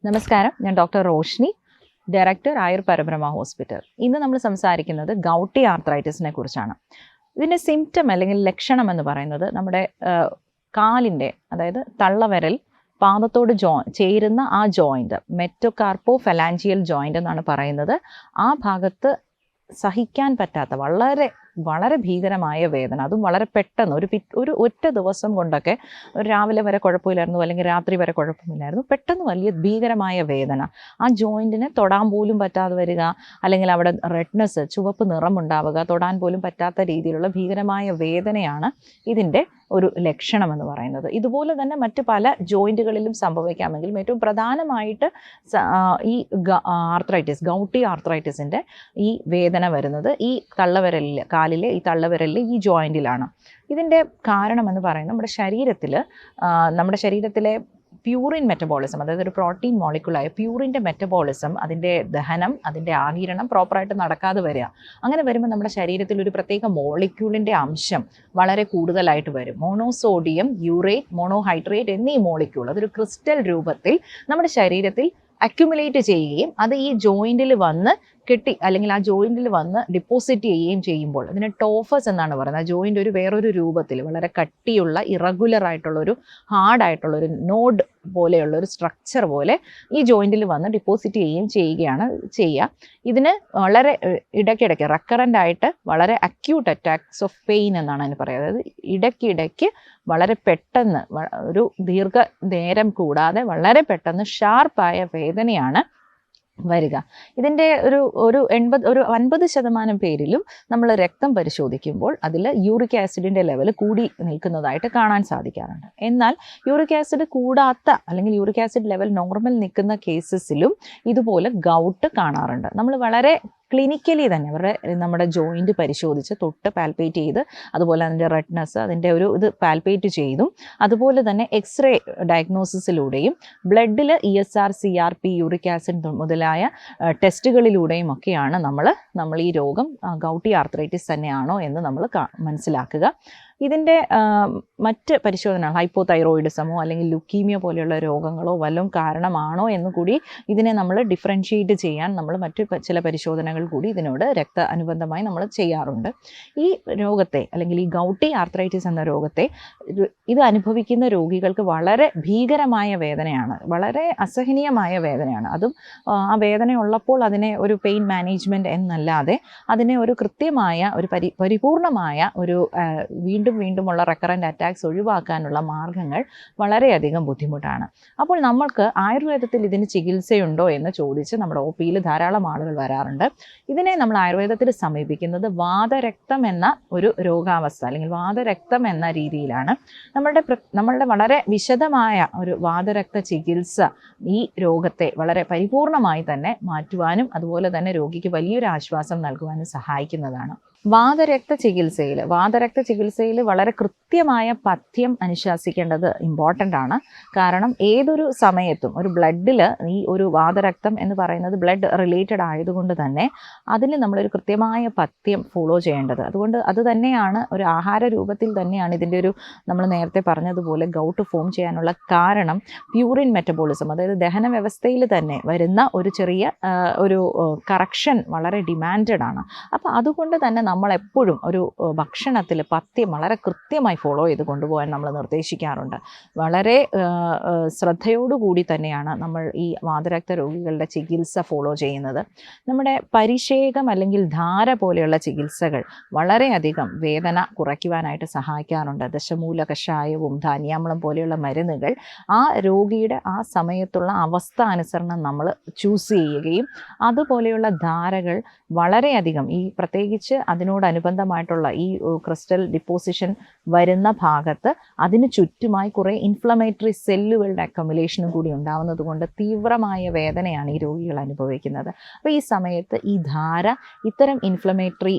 നമസ്കാരം, ഞാൻ doctor Roshni, director ആയുർ പരബ്രഹ്മ hospital. ഇന്ന് നമ്മൾ സംസാരിക്കുന്നത് ഗൗട്ടി ആർത്രൈറ്റിസിനെ കുറിച്ചാണ്. ഇതിൻ്റെ സിംറ്റം അല്ലെങ്കിൽ ലക്ഷണം എന്ന് പറയുന്നത് നമ്മുടെ കാലിൻ്റെ, അതായത് തള്ളവിരൽ പാദത്തോട് ചേരുന്ന ആ ജോയിൻറ്റ്, മെറ്റോകാർപ്പോ ഫെലാഞ്ചിയൽ ജോയിൻ്റ് എന്നാണ് പറയുന്നത്. ആ ഭാഗത്ത് സഹിക്കാൻ പറ്റാത്ത വളരെ വളരെ ഭീകരമായ വേദന, അതും വളരെ പെട്ടെന്ന് ഒരു ഒറ്റ ദിവസം കൊണ്ടൊക്കെ, ഒരു രാവിലെ വരെ കുഴപ്പമില്ലായിരുന്നു, അല്ലെങ്കിൽ രാത്രി വരെ കുഴപ്പമില്ലായിരുന്നു, പെട്ടെന്ന് വലിയ ഭീകരമായ വേദന, ആ ജോയിൻറ്റിനെ തൊടാൻ പോലും പറ്റാതെ വരിക, അല്ലെങ്കിൽ അവിടെ റെഡ്നെസ്, ചുവപ്പ് നിറമുണ്ടാവുക, തൊടാൻ പോലും പറ്റാത്ത രീതിയിലുള്ള ഭീകരമായ വേദനയാണ് ഇതിൻ്റെ ഒരു ലക്ഷണമെന്ന് പറയുന്നത്. ഇതുപോലെ തന്നെ മറ്റ് പല ജോയിൻറ്റുകളിലും സംഭവിക്കാമെങ്കിലും ഏറ്റവും പ്രധാനമായിട്ട് ഈ ഗൗട്ടി ആർത്രൈറ്റിസിൻ്റെ ഈ വേദന വരുന്നത് ഈ തള്ളവിരലിൽ, കാലിലെ ഈ തള്ളവിരലിൽ ഈ ജോയിൻറ്റിലാണ്. ഇതിൻ്റെ കാരണമെന്ന് പറയുന്നത് നമ്മുടെ ശരീരത്തിലെ പ്യൂറിൻ മെറ്റബോളിസം, അതായത് ഒരു പ്രോട്ടീൻ മോളിക്യൂളായ പ്യൂറിൻ്റെ മെറ്റബോളിസം, അതിൻ്റെ ദഹനം, അതിൻ്റെ ആഗിരണം പ്രോപ്പറായിട്ട് നടക്കാതെ വരിക. അങ്ങനെ വരുമ്പോൾ നമ്മുടെ ശരീരത്തിൽ ഒരു പ്രത്യേക മോളിക്യൂളിൻ്റെ അംശം വളരെ കൂടുതലായിട്ട് വരും. മോണോസോഡിയം, യൂറേറ്റ്, മോണോഹൈഡ്രേറ്റ് എന്നീ മോളിക്യൂൾ അതൊരു ക്രിസ്റ്റൽ രൂപത്തിൽ നമ്മുടെ ശരീരത്തിൽ അക്യുമുലേറ്റ് ചെയ്യുകയും അത് ഈ ജോയിൻറ്റിൽ വന്ന് അല്ലെങ്കിൽ ആ ജോയിൻറ്റിൽ വന്ന് ഡിപ്പോസിറ്റ് ചെയ്യുകയും ചെയ്യുമ്പോൾ അതിന് ടോഫസ് എന്നാണ് പറയുന്നത്. ആ ജോയിൻ്റ് വേറൊരു രൂപത്തിൽ വളരെ കട്ടിയുള്ള ഇറഗുലർ ആയിട്ടുള്ളൊരു ഹാർഡായിട്ടുള്ളൊരു നോഡ് പോലെയുള്ളൊരു സ്ട്രക്ചർ പോലെ ഈ ജോയിൻറ്റിൽ വന്ന് ഡിപ്പോസിറ്റ് ചെയ്യുക. ഇതിന് വളരെ ഇടയ്ക്കിടയ്ക്ക് റെക്കറൻ്റ് ആയിട്ട് വളരെ അക്യൂട്ട് അറ്റാക്സ് ഓഫ് പെയിൻ എന്നാണ് അതിന് പറയുന്നത്. അതായത് ഇടയ്ക്കിടയ്ക്ക് വളരെ പെട്ടെന്ന്, ഒരു ദീർഘനേരം കൂടാതെ വളരെ പെട്ടെന്ന് ഷാർപ്പായ വേദനയാണ് വരിക. ഇതിൻ്റെ ഒരു 50% പേരിലും നമ്മൾ രക്തം പരിശോധിക്കുമ്പോൾ അതിൽ യൂറിക് ആസിഡിൻ്റെ ലെവൽ കൂടി നിൽക്കുന്നതായിട്ട് കാണാൻ സാധിക്കാറുണ്ട്. എന്നാൽ യൂറിക് ആസിഡ് കൂടാത്ത, അല്ലെങ്കിൽ യൂറിക് ആസിഡ് ലെവൽ നോർമൽ നിൽക്കുന്ന കേസസിലും ഇതുപോലെ ഗൗട്ട് കാണാറുണ്ട്. നമ്മൾ വളരെ ക്ലിനിക്കലി തന്നെ നമ്മുടെ ജോയിൻറ്റ് പരിശോധിച്ച് തൊട്ട് പാൽപ്പേറ്റ് ചെയ്ത്, അതുപോലെ അതിൻ്റെ റെഡ്നെസ്, അതിൻ്റെ ഇത് പാൽപ്പേറ്റ് ചെയ്തും, അതുപോലെ തന്നെ എക്സ്റേ ഡയഗ്നോസിസിലൂടെയും ബ്ലഡിൽ ESR, CRP, യൂറിക് ആസിഡ് മുതലായ ടെസ്റ്റുകളിലൂടെയും ഒക്കെയാണ് നമ്മൾ ഈ രോഗം ഗൗട്ടി ആർത്രൈറ്റിസ് തന്നെയാണോ എന്ന് നമ്മൾ മനസ്സിലാക്കുക. ഇതിൻ്റെ മറ്റ് പരിശോധനകൾ, ഹൈപ്പോതൈറോയിഡിസമോ അല്ലെങ്കിൽ ലുക്കീമിയ പോലെയുള്ള രോഗങ്ങളോ വല്ലതും കാരണമാണോ എന്ന് കൂടി ഇതിനെ നമ്മൾ ഡിഫറൻഷ്യേറ്റ് ചെയ്യാൻ നമ്മൾ മറ്റ് ചില പരിശോധനകൾ കൂടി ഇതിനോട് അനുബന്ധമായി നമ്മൾ ചെയ്യാറുണ്ട്. ഈ രോഗത്തെ, അല്ലെങ്കിൽ ഈ ഗൗട്ടി ആർത്രൈറ്റിസ് എന്ന രോഗത്തെ, ഇത് അനുഭവിക്കുന്ന രോഗികൾക്ക് വളരെ ഭീകരമായ വേദനയാണ്, വളരെ അസഹനീയമായ വേദനയാണ്. അതും ആ വേദനയുള്ളപ്പോൾ അതിനെ ഒരു പെയിൻ മാനേജ്മെൻറ്റ് എന്നല്ലാതെ അതിനെ ഒരു കൃത്യമായ ഒരു പരിപൂർണമായ ഒരു വീണ്ടുമുള്ള റെക്കറൻ്റ് അറ്റാക്സ് ഒഴിവാക്കാനുള്ള മാർഗങ്ങൾ വളരെയധികം ബുദ്ധിമുട്ടാണ്. അപ്പോൾ നമ്മൾക്ക് ആയുർവേദത്തിൽ ഇതിന് ചികിത്സയുണ്ടോ എന്ന് ചോദിച്ച് നമ്മുടെ OPയിൽ ധാരാളം ആളുകൾ വരാറുണ്ട്. ഇതിനെ നമ്മൾ ആയുർവേദത്തിൽ സമീപിക്കുന്നത് വാതരക്തം എന്ന ഒരു രോഗാവസ്ഥ, അല്ലെങ്കിൽ വാതരക്തം എന്ന രീതിയിലാണ്. നമ്മളുടെ വളരെ വിശദമായ ഒരു വാതരക്ത ചികിത്സ ഈ രോഗത്തെ വളരെ പരിപൂർണമായി തന്നെ മാറ്റുവാനും അതുപോലെ തന്നെ രോഗിക്ക് വലിയൊരു ആശ്വാസം നൽകുവാനും സഹായിക്കുന്നതാണ്. വാതരക്ത ചികിത്സയിൽ വളരെ കൃത്യമായ പഥ്യം അനുശാസിക്കേണ്ടത് ഇമ്പോർട്ടൻ്റ് ആണ്. കാരണം ഏതൊരു സമയത്തും ഒരു ബ്ലഡിൽ ഈ ഒരു വാതരക്തം എന്ന് പറയുന്നത് ബ്ലഡ് റിലേറ്റഡ് ആയതുകൊണ്ട് തന്നെ അതിന് നമ്മളൊരു കൃത്യമായ പഥ്യം ഫോളോ ചെയ്യേണ്ടത്. അതുകൊണ്ട് അത് തന്നെയാണ്, ഒരു ആഹാര രൂപത്തിൽ തന്നെയാണ് ഇതിൻ്റെ നമ്മൾ നേരത്തെ പറഞ്ഞതുപോലെ ഗൗട്ട് ഫോം ചെയ്യാനുള്ള കാരണം. പ്യൂറിൻ മെറ്റബോളിസം, അതായത് ദഹന വ്യവസ്ഥയിൽ തന്നെ വരുന്ന ഒരു ചെറിയ കറക്ഷൻ വളരെ ഡിമാൻഡഡ് ആണ്. അപ്പോൾ അതുകൊണ്ട് തന്നെ നമ്മളെപ്പോഴും ഒരു ഭക്ഷണത്തിൽ പഥ്യം വളരെ കൃത്യമായി ഫോളോ ചെയ്ത് കൊണ്ടുപോകാൻ നമ്മൾ നിർദ്ദേശിക്കാറുണ്ട്. വളരെ ശ്രദ്ധയോടുകൂടി തന്നെയാണ് നമ്മൾ ഈ വാതരക്ത രോഗികളുടെ ചികിത്സ ഫോളോ ചെയ്യുന്നത്. നമ്മുടെ പരിഷേകം അല്ലെങ്കിൽ ധാര പോലെയുള്ള ചികിത്സകൾ വളരെയധികം വേദന കുറയ്ക്കുവാനായിട്ട് സഹായിക്കാറുണ്ട്. ദശമൂല കഷായവും ധാന്യാമ്ലം പോലെയുള്ള മരുന്നുകൾ ആ രോഗിയുടെ ആ സമയത്തുള്ള അവസ്ഥ അനുസരണം നമ്മൾ ചൂസ് ചെയ്യുകയും, അതുപോലെയുള്ള ധാരകൾ വളരെയധികം പ്രത്യേകിച്ച് അതിനോടനുബന്ധമായിട്ടുള്ള ഈ ക്രിസ്റ്റൽ ഡിപ്പോസിഷൻ വരുന്ന ഭാഗത്ത് അതിന് ചുറ്റുമായി കുറേ ഇൻഫ്ലമേറ്ററി സെല്ലുകളുടെ അക്കമുലേഷനും കൂടി ഉണ്ടാവുന്നത് കൊണ്ട് തീവ്രമായ വേദനയാണ് ഈ രോഗികൾ അനുഭവിക്കുന്നത്. അപ്പോൾ ഈ സമയത്ത് ഈ ധാര ഇത്തരം ഇൻഫ്ലമേറ്ററി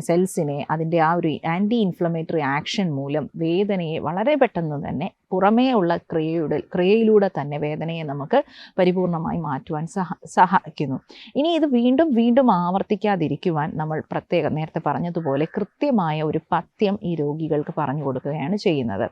സെൽസിനെ അതിൻ്റെ ആ ഒരു ആൻറ്റി ഇൻഫ്ലമേറ്ററി ആക്ഷൻ മൂലം വേദനയെ വളരെ പെട്ടെന്ന് തന്നെ പുറമേ ഉള്ള ക്രിയയിലൂടെ തന്നെ വേദനയെ നമുക്ക് പരിപൂർണമായി മാറ്റുവാൻ സഹായിക്കുന്നു. ഇനി ഇത് വീണ്ടും വീണ്ടും ആവർത്തിക്കാതിരിക്കുവാൻ നമ്മൾ നേരത്തെ പറഞ്ഞതുപോലെ കൃത്യമായ ഒരു പഥ്യം ഈ രോഗികൾക്ക് പറഞ്ഞു കൊടുക്കുകയാണ് ചെയ്യുന്നത്.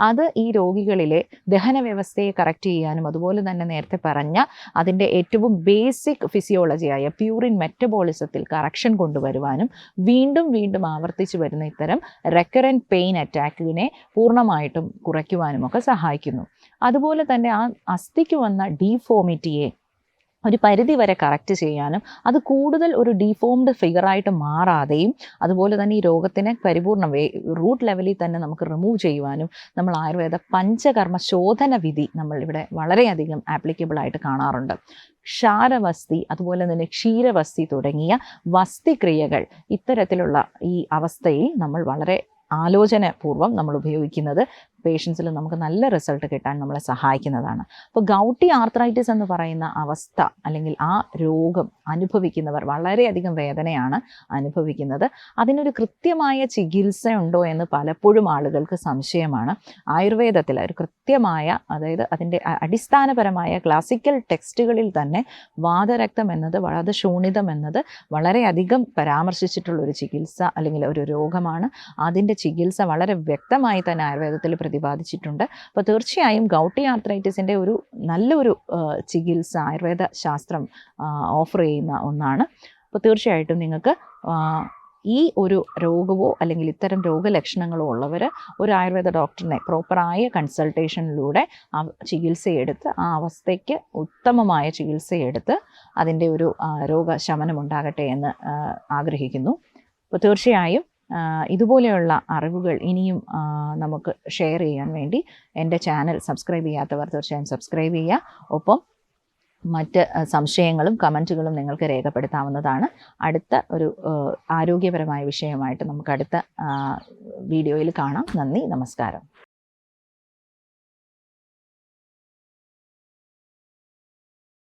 അത് ഈ രോഗികളിലെ ദഹന വ്യവസ്ഥയെ കറക്റ്റ് ചെയ്യാനും അതുപോലെ തന്നെ നേരത്തെ പറഞ്ഞ അതിൻ്റെ ഏറ്റവും ബേസിക് ഫിസിയോളജിയായ പ്യൂറിൻ മെറ്റബോളിസത്തിൽ കറക്ഷൻ കൊണ്ടുവരുവാനും വീണ്ടും വീണ്ടും ആവർത്തിച്ചു വരുന്ന ഇത്തരം റെക്കറൻറ്റ് പെയിൻ അറ്റാക്കിനെ പൂർണ്ണമായിട്ടും കുറയ്ക്കുവാനുമൊക്കെ സഹായിക്കുന്നു. അതുപോലെ തന്നെ ആ അസ്ഥിക്ക് വന്ന ഡീഫോമിറ്റിയെ ഒരു പരിധി വരെ കറക്റ്റ് ചെയ്യാനും അത് കൂടുതൽ ഒരു ഡീഫോംഡ് ഫിഗറായിട്ട് മാറാതെയും അതുപോലെ തന്നെ ഈ രോഗത്തിനെ പരിപൂർണ്ണ റൂട്ട് ലെവലിൽ തന്നെ നമുക്ക് റിമൂവ് ചെയ്യുവാനും നമ്മൾ ആയുർവേദ പഞ്ചകർമ്മ ശോധന വിധി നമ്മളിവിടെ വളരെയധികം ആപ്ലിക്കബിളായിട്ട് കാണാറുണ്ട്. ക്ഷാരവസ്തി അതുപോലെ തന്നെ ക്ഷീരവസ്തി തുടങ്ങിയ വസ്തിക്രിയകൾ ഇത്തരത്തിലുള്ള ഈ അവസ്ഥയിൽ നമ്മൾ വളരെ ആലോചനപൂർവ്വം നമ്മൾ ഉപയോഗിക്കുന്നത് പേഷ്യൻസിൽ നമുക്ക് നല്ല റിസൾട്ട് കിട്ടാൻ നമ്മളെ സഹായിക്കുന്നതാണ്. അപ്പോൾ ഗൗട്ടി ആർത്രൈറ്റിസ് എന്ന് പറയുന്ന അവസ്ഥ അല്ലെങ്കിൽ ആ രോഗം അനുഭവിക്കുന്നവർ വളരെയധികം വേദനയാണ് അനുഭവിക്കുന്നത്. അതിനൊരു കൃത്യമായ ചികിത്സ ഉണ്ടോ എന്ന് പലപ്പോഴും ആളുകൾക്ക് സംശയമാണ്. ആയുർവേദത്തിൽ ഒരു കൃത്യമായ അതായത് അതിൻ്റെ അടിസ്ഥാനപരമായ ക്ലാസിക്കൽ ടെക്സ്റ്റുകളിൽ തന്നെ വാതരക്തം എന്നത് വാതശൂണിതം എന്നത് വളരെയധികം പരാമർശിച്ചിട്ടുള്ളൊരു ചികിത്സ അല്ലെങ്കിൽ ഒരു രോഗമാണ്. അതിൻ്റെ ചികിത്സ വളരെ വ്യക്തമായി തന്നെ ആയുർവേദത്തിൽ പ്രതിപാദിച്ചിട്ടുണ്ട്. അപ്പോൾ തീർച്ചയായും ഗൗട്ടി ആർത്രൈറ്റിസിൻ്റെ ഒരു നല്ലൊരു ചികിത്സ ആയുർവേദ ശാസ്ത്രം ഓഫർ ചെയ്യുന്ന ഒന്നാണ്. അപ്പോൾ തീർച്ചയായിട്ടും നിങ്ങൾക്ക് ഈ ഒരു രോഗമോ അല്ലെങ്കിൽ ഇത്തരം രോഗലക്ഷണങ്ങളോ ഉള്ളവർ ഒരു ആയുർവേദ ഡോക്ടറിനെ പ്രോപ്പറായ കൺസൾട്ടേഷനിലൂടെ ചികിത്സയെടുത്ത് ആ അവസ്ഥയ്ക്ക് ഉത്തമമായ ചികിത്സയെടുത്ത് അതിൻ്റെ ഒരു രോഗശമനം ഉണ്ടാകട്ടെ എന്ന് ആഗ്രഹിക്കുന്നു. അപ്പോൾ തീർച്ചയായും ഇതുപോലെയുള്ള അറിവുകൾ ഇനിയും നമുക്ക് ഷെയർ ചെയ്യാൻ വേണ്ടി എൻ്റെ ചാനൽ സബ്സ്ക്രൈബ് ചെയ്യാത്തവർ തീർച്ചയായും സബ്സ്ക്രൈബ് ചെയ്യുക. ഒപ്പം മറ്റ് സംശയങ്ങളും കമൻറ്റുകളും നിങ്ങൾക്ക് രേഖപ്പെടുത്താവുന്നതാണ്. അടുത്ത ഒരു ആരോഗ്യപരമായ വിഷയമായിട്ട് നമുക്ക് അടുത്ത വീഡിയോയിൽ കാണാം. നന്ദി, നമസ്കാരം.